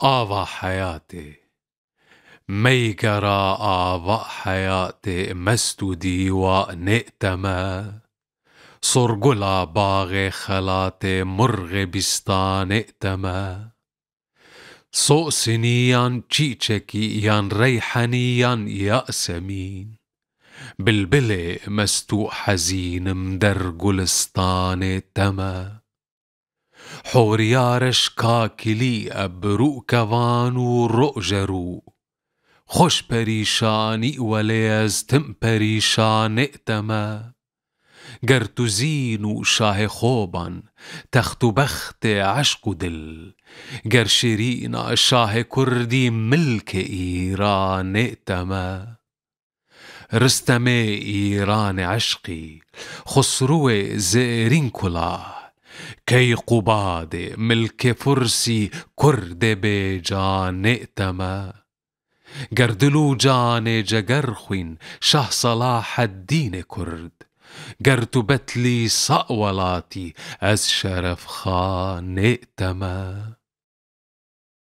آوا حياتي ميقرا آوا حياتي مستودي ونئتما صرقلا باغي خلاتي مرغ بستان ائتما صوصنيان تشيتشكيان ريحانيان يأسمين بلبلي مستوء حزين مدر قلستان تما حوريارش كاكلي أبرو كفانو رؤجرو خوش پریشانی ولیز تم پریشان ائتما گرتو زینو شاه خوبان تختو بخت عشق دل گر شیرین شاه کردی ملک ایران ائتما رستم ایران عشقی خسرو زیرین کلاه کیقوباد ملک فرسی کرد بیجان ائتما گردلو جان جگر خوین شاه صلاح الدین کرد گرتو بتلی صاولاتي از شرف خان ائتما